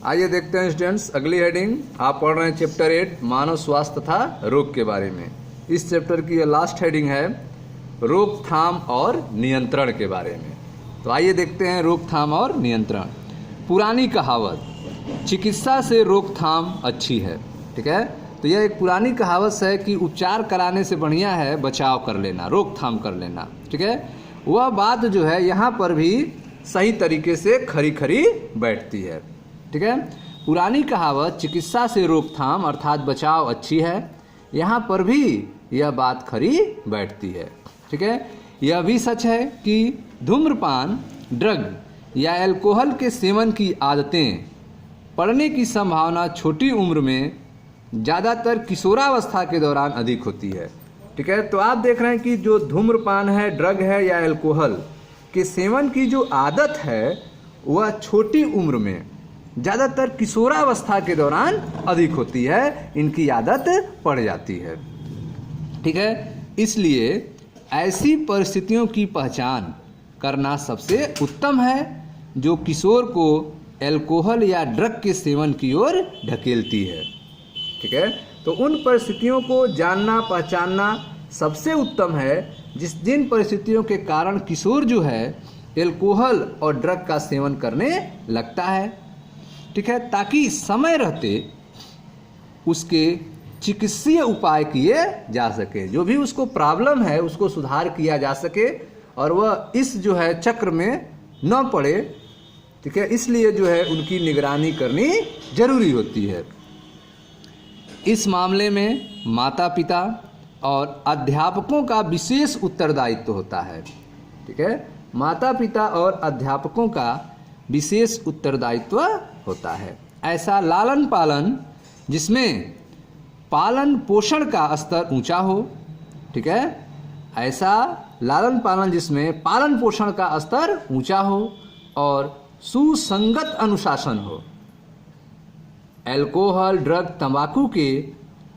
आइए देखते हैं स्टूडेंट्स, अगली हेडिंग आप पढ़ रहे हैं चैप्टर 8 मानव स्वास्थ्य तथा रोग के बारे में। इस चैप्टर की लास्ट हेडिंग है रोकथाम और नियंत्रण के बारे में। तो आइए देखते हैं रोकथाम और नियंत्रण। पुरानी कहावत, चिकित्सा से रोकथाम अच्छी है। ठीक है, तो यह एक पुरानी कहावत है कि उपचार कराने से बढ़िया है बचाव कर लेना, रोकथाम कर लेना। ठीक है, वह बात जो है यहाँ पर भी सही तरीके से खरी खरी बैठती है। ठीक है, पुरानी कहावत चिकित्सा से रोकथाम अर्थात बचाव अच्छी है, यहाँ पर भी यह बात खरी बैठती है। ठीक है, यह भी सच है कि धूम्रपान, ड्रग या अल्कोहल के सेवन की आदतें पड़ने की संभावना छोटी उम्र में ज़्यादातर किशोरावस्था के दौरान अधिक होती है। ठीक है, तो आप देख रहे हैं कि जो धूम्रपान है, ड्रग है या अल्कोहल के सेवन की जो आदत है वह छोटी उम्र में ज़्यादातर किशोरावस्था के दौरान अधिक होती है, इनकी आदत पड़ जाती है। ठीक है, इसलिए ऐसी परिस्थितियों की पहचान करना सबसे उत्तम है जो किशोर को अल्कोहल या ड्रग के सेवन की ओर ढकेलती है। ठीक है, तो उन परिस्थितियों को जानना पहचानना सबसे उत्तम है जिन परिस्थितियों के कारण किशोर जो है अल्कोहल और ड्रग का सेवन करने लगता है। ठीक है, ताकि समय रहते उसके चिकित्सीय उपाय किए जा सके, जो भी उसको प्रॉब्लम है उसको सुधार किया जा सके और वह इस जो है चक्र में न पड़े। ठीक है, इसलिए जो है उनकी निगरानी करनी जरूरी होती है। इस मामले में माता पिता और अध्यापकों का विशेष उत्तरदायित्व होता है। ठीक है, माता पिता और अध्यापकों का विशेष उत्तरदायित्व होता है। ऐसा लालन पालन जिसमें पालन पोषण का स्तर ऊंचा हो। ठीक है, ऐसा लालन पालन जिसमें पालन पोषण का स्तर ऊंचा हो और सुसंगत अनुशासन हो। अल्कोहल, ड्रग, तंबाकू के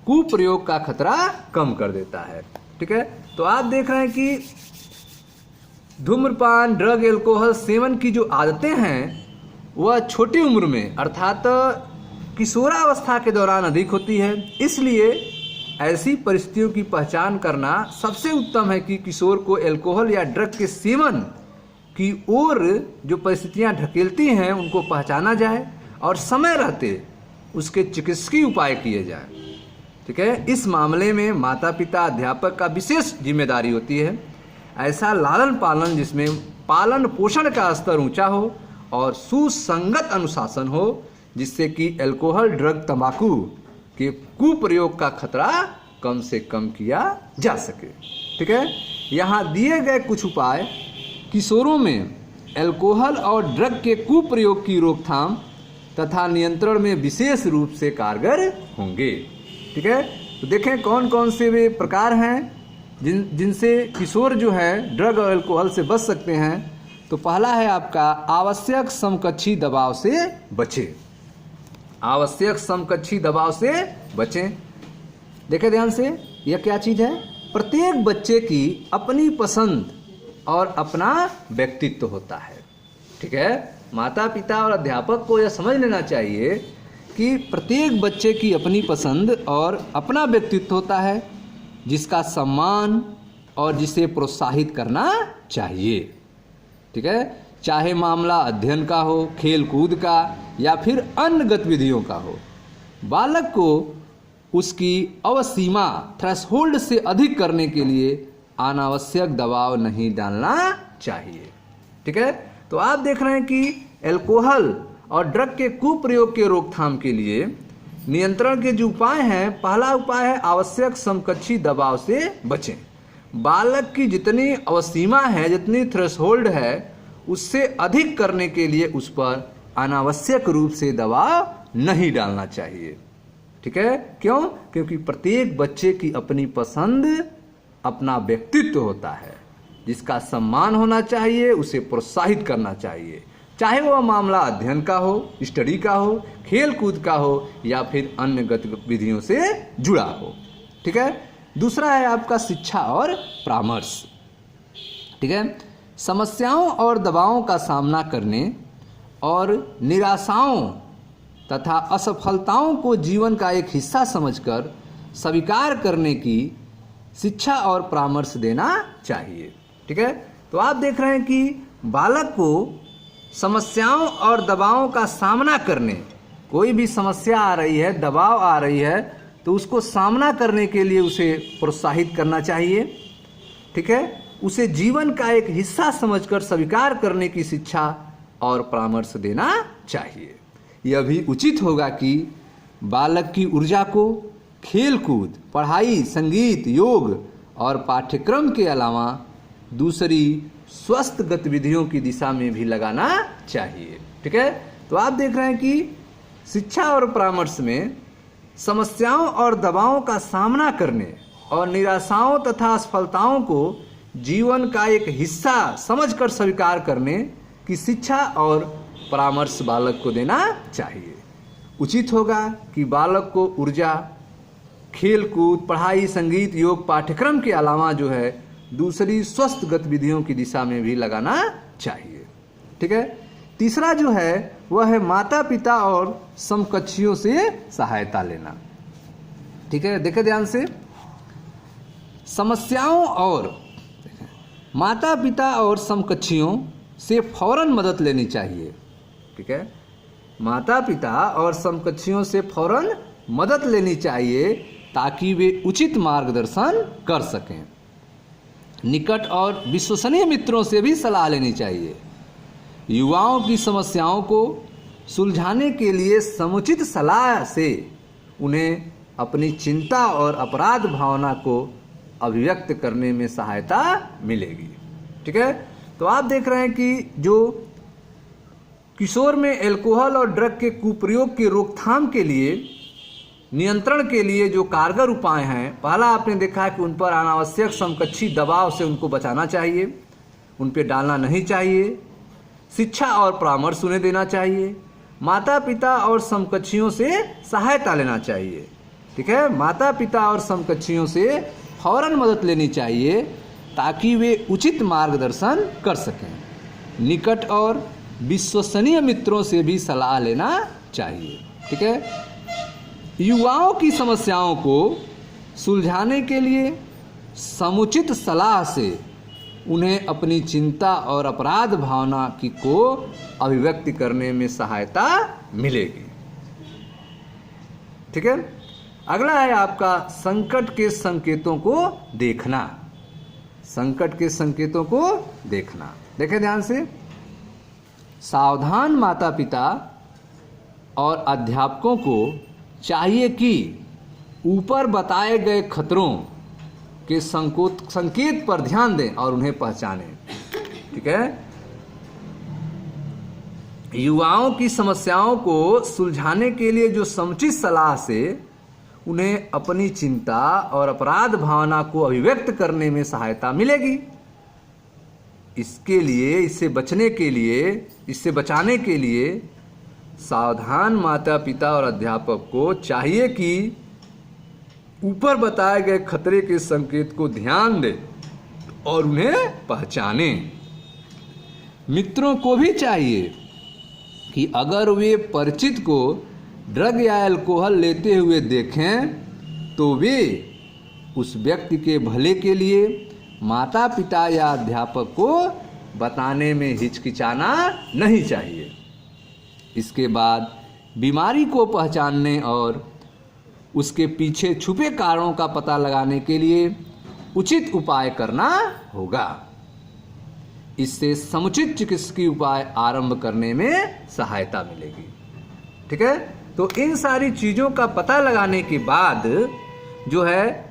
कुप्रयोग का खतरा कम कर देता है। ठीक है, तो आप देख रहे हैं कि धूम्रपान, ड्रग, अल्कोहल सेवन की जो आदतें हैं वह छोटी उम्र में अर्थात किशोरावस्था के दौरान अधिक होती है। इसलिए ऐसी परिस्थितियों की पहचान करना सबसे उत्तम है कि किशोर को अल्कोहल या ड्रग के सेवन की ओर जो परिस्थितियां ढकेलती हैं उनको पहचाना जाए और समय रहते उसके चिकित्सकीय उपाय किए जाएं। ठीक है, इस मामले में माता पिता अध्यापक का विशेष जिम्मेदारी होती है। ऐसा लालन पालन जिसमें पालन पोषण का स्तर ऊंचा हो और सुसंगत अनुशासन हो जिससे कि अल्कोहल, ड्रग, तंबाकू के कुप्रयोग का खतरा कम से कम किया जा सके। ठीक है, यहाँ दिए गए कुछ उपाय किशोरों में अल्कोहल और ड्रग के कुप्रयोग की रोकथाम तथा नियंत्रण में विशेष रूप से कारगर होंगे। ठीक है, तो देखें कौन कौन से वे प्रकार हैं जिनसे किशोर जो है ड्रग और अल्कोहल से बच सकते हैं। तो पहला है आपका आवश्यक समकक्षी दबाव से बचें। आवश्यक समकक्षी दबाव से बचें। देखें ध्यान से, यह क्या चीज़ है? प्रत्येक बच्चे की अपनी पसंद और अपना व्यक्तित्व होता है। ठीक है, माता पिता और अध्यापक को यह समझ लेना चाहिए कि प्रत्येक बच्चे की अपनी पसंद और अपना व्यक्तित्व होता है जिसका सम्मान और जिसे प्रोत्साहित करना चाहिए। ठीक है, चाहे मामला अध्ययन का हो, खेल कूद का या फिर अन्य गतिविधियों का हो। बालक को उसकी अवसीमा थ्रेशोल्ड से अधिक करने के लिए अनावश्यक दबाव नहीं डालना चाहिए। ठीक है, तो आप देख रहे हैं कि अल्कोहल और ड्रग के कुप्रयोग के रोकथाम के लिए नियंत्रण के जो उपाय हैं, पहला उपाय है आवश्यक समकक्षी दबाव से बचें। बालक की जितनी अवसीमा है, जितनी थ्रेशोल्ड है, उससे अधिक करने के लिए उस पर अनावश्यक रूप से दबाव नहीं डालना चाहिए। ठीक है, क्यों? क्योंकि प्रत्येक बच्चे की अपनी पसंद, अपना व्यक्तित्व होता है जिसका सम्मान होना चाहिए, उसे प्रोत्साहित करना चाहिए, चाहे वह मामला अध्ययन का हो, स्टडी का हो, खेल कूद का हो या फिर अन्य गतिविधियों से जुड़ा हो। ठीक है, दूसरा है आपका शिक्षा और परामर्श। ठीक है, समस्याओं और दबावों का सामना करने और निराशाओं तथा असफलताओं को जीवन का एक हिस्सा समझकर स्वीकार करने की शिक्षा और परामर्श देना चाहिए। ठीक है, तो आप देख रहे हैं कि बालक को समस्याओं और दबावों का सामना करने, कोई भी समस्या आ रही है, दबाव आ रही है, तो उसको सामना करने के लिए उसे प्रोत्साहित करना चाहिए। ठीक है, उसे जीवन का एक हिस्सा समझकर स्वीकार करने की शिक्षा और परामर्श देना चाहिए। यह भी उचित होगा कि बालक की ऊर्जा को खेल कूद, पढ़ाई, संगीत, योग और पाठ्यक्रम के अलावा दूसरी स्वस्थ गतिविधियों की दिशा में भी लगाना चाहिए। ठीक है, तो आप देख रहे हैं कि शिक्षा और परामर्श में समस्याओं और दबावों का सामना करने और निराशाओं तथा असफलताओं को जीवन का एक हिस्सा समझकर स्वीकार करने की शिक्षा और परामर्श बालक को देना चाहिए। उचित होगा कि बालक को ऊर्जा, खेल कूद, पढ़ाई, संगीत, योग पाठ्यक्रम के अलावा जो है दूसरी स्वस्थ गतिविधियों की दिशा में भी लगाना चाहिए। ठीक है, तीसरा जो है वह है माता पिता और समकक्षियों से सहायता लेना। ठीक है, देखें ध्यान से, समस्याओं और माता पिता और समकक्षियों से फौरन मदद लेनी चाहिए। ठीक है, माता पिता और समकक्षियों से फौरन मदद लेनी चाहिए ताकि वे उचित मार्गदर्शन कर सकें। निकट और विश्वसनीय मित्रों से भी सलाह लेनी चाहिए। युवाओं की समस्याओं को सुलझाने के लिए समुचित सलाह से उन्हें अपनी चिंता और अपराध भावना को अभिव्यक्त करने में सहायता मिलेगी। ठीक है, तो आप देख रहे हैं कि जो किशोर में अल्कोहल और ड्रग के कुप्रयोग की रोकथाम के लिए, नियंत्रण के लिए जो कारगर उपाय हैं, पहला आपने देखा है कि उन पर अनावश्यक समकक्षी दबाव से उनको बचाना चाहिए, उन पर डालना नहीं चाहिए, शिक्षा और परामर्श उन्हें देना चाहिए, माता पिता और समकक्षियों से सहायता लेना चाहिए। ठीक है, माता पिता और समकक्षियों से फौरन मदद लेनी चाहिए ताकि वे उचित मार्गदर्शन कर सकें। निकट और विश्वसनीय मित्रों से भी सलाह लेना चाहिए। ठीक है, युवाओं की समस्याओं को सुलझाने के लिए समुचित सलाह से उन्हें अपनी चिंता और अपराध भावना की को अभिव्यक्ति करने में सहायता मिलेगी। ठीक है, अगला है आपका संकट के संकेतों को देखना। संकट के संकेतों को देखना, देखें ध्यान से, सावधान माता पिता और अध्यापकों को चाहिए कि ऊपर बताए गए खतरों के संकेत पर ध्यान दें और उन्हें पहचानें। ठीक है, युवाओं की समस्याओं को सुलझाने के लिए जो समुचित सलाह से उन्हें अपनी चिंता और अपराध भावना को अभिव्यक्त करने में सहायता मिलेगी। इसके लिए, इससे बचने के लिए, इससे बचाने के लिए सावधान माता पिता और अध्यापक को चाहिए कि ऊपर बताए गए खतरे के संकेत को ध्यान दें और उन्हें पहचानें। मित्रों को भी चाहिए कि अगर वे परिचित को ड्रग या अल्कोहल लेते हुए देखें तो वे उस व्यक्ति के भले के लिए माता पिता या अध्यापक को बताने में हिचकिचाना नहीं चाहिए। इसके बाद बीमारी को पहचानने और उसके पीछे छुपे कारणों का पता लगाने के लिए उचित उपाय करना होगा। इससे समुचित चिकित्सकीय उपाय आरंभ करने में सहायता मिलेगी। ठीक है, तो इन सारी चीज़ों का पता लगाने के बाद जो है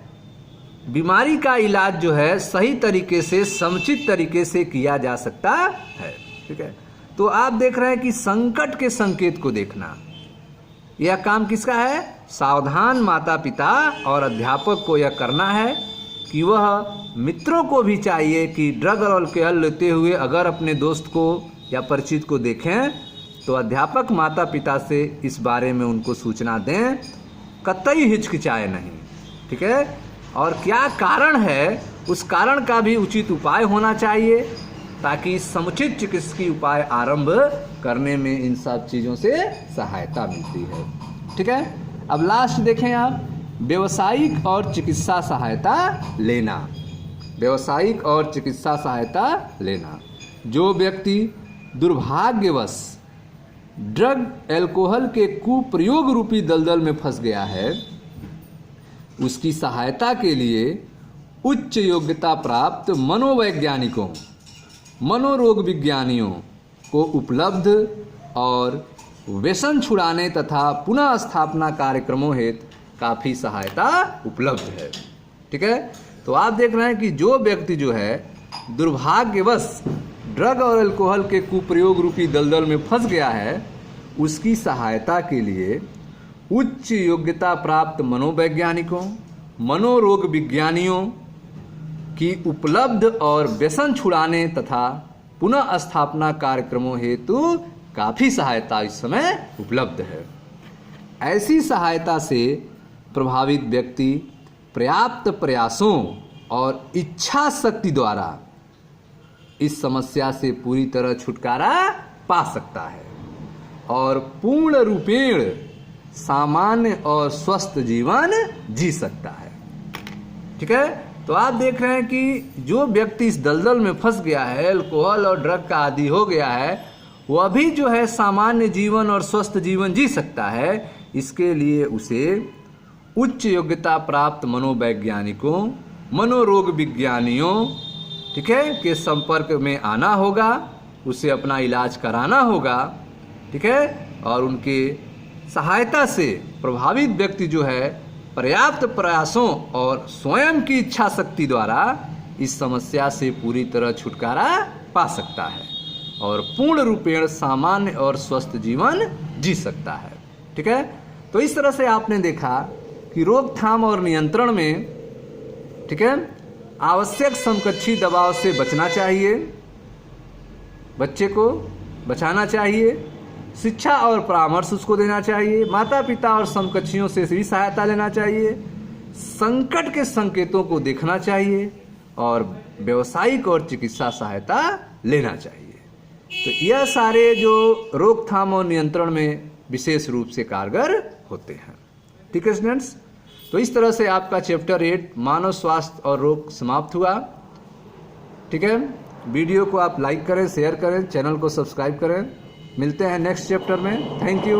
बीमारी का इलाज जो है सही तरीके से, समुचित तरीके से किया जा सकता है। ठीक है, तो आप देख रहे हैं कि संकट के संकेत को देखना, यह काम किसका है? सावधान माता पिता और अध्यापक को यह करना है कि वह मित्रों को भी चाहिए कि ड्रग और अल्कोहल लेते हुए अगर अपने दोस्त को या परिचित को देखें तो अध्यापक माता पिता से इस बारे में उनको सूचना दें, कतई हिचकिचाए नहीं। ठीक है, और क्या कारण है उस कारण का भी उचित उपाय होना चाहिए ताकि समुचित चिकित्सकीय उपाय आरंभ करने में इन सब चीज़ों से सहायता मिलती है। ठीक है, अब लास्ट देखें आप, व्यावसायिक और चिकित्सा सहायता लेना। व्यावसायिक और चिकित्सा सहायता लेना। जो व्यक्ति दुर्भाग्यवश ड्रग एल्कोहल के कुप्रयोग रूपी दलदल में फंस गया है, उसकी सहायता के लिए उच्च योग्यता प्राप्त मनोवैज्ञानिकों, मनोरोग विज्ञानियों को उपलब्ध और व्यसन छुड़ाने तथा पुनः स्थापना कार्यक्रमों हेतु काफ़ी सहायता उपलब्ध है। ठीक है, तो आप देख रहे हैं कि जो व्यक्ति जो है दुर्भाग्यवश ड्रग और अल्कोहल के कुप्रयोग रूपी दलदल में फंस गया है, उसकी सहायता के लिए उच्च योग्यता प्राप्त मनोवैज्ञानिकों, मनोरोग विज्ञानियों की उपलब्ध और व्यसन छुड़ाने तथा पुनः स्थापना कार्यक्रमों हेतु काफ़ी सहायता इस समय उपलब्ध है। ऐसी सहायता से प्रभावित व्यक्ति पर्याप्त प्रयासों और इच्छा शक्ति द्वारा इस समस्या से पूरी तरह छुटकारा पा सकता है और पूर्ण रूपेण सामान्य और स्वस्थ जीवन जी सकता है। ठीक है, तो आप देख रहे हैं कि जो व्यक्ति इस दलदल में फंस गया है, अल्कोहल और ड्रग का आदी हो गया है, वह भी जो है सामान्य जीवन और स्वस्थ जीवन जी सकता है। इसके लिए उसे उच्च योग्यता प्राप्त मनोवैज्ञानिकों, मनोरोग विज्ञानियों, ठीक है, के संपर्क में आना होगा, उसे अपना इलाज कराना होगा। ठीक है, और उनके सहायता से प्रभावित व्यक्ति जो है पर्याप्त प्रयासों और स्वयं की इच्छा शक्ति द्वारा इस समस्या से पूरी तरह छुटकारा पा सकता है और पूर्ण रूपेण सामान्य और स्वस्थ जीवन जी सकता है। ठीक है, तो इस तरह से आपने देखा कि रोकथाम और नियंत्रण में, ठीक है, आवश्यक समकक्षी दबाव से बचना चाहिए, बच्चे को बचाना चाहिए, शिक्षा और परामर्श उसको देना चाहिए, माता पिता और समकक्षियों से भी सहायता लेना चाहिए, संकट के संकेतों को देखना चाहिए और व्यावसायिक और चिकित्सा सहायता लेना चाहिए। तो यह सारे जो रोकथाम और नियंत्रण में विशेष रूप से कारगर होते हैं। ठीक है स्टूडेंट्स, तो इस तरह से आपका चैप्टर 8 मानव स्वास्थ्य और रोग समाप्त हुआ। ठीक है, वीडियो को आप लाइक करें, शेयर करें, चैनल को सब्सक्राइब करें। मिलते हैं नेक्स्ट चैप्टर में। Thank you.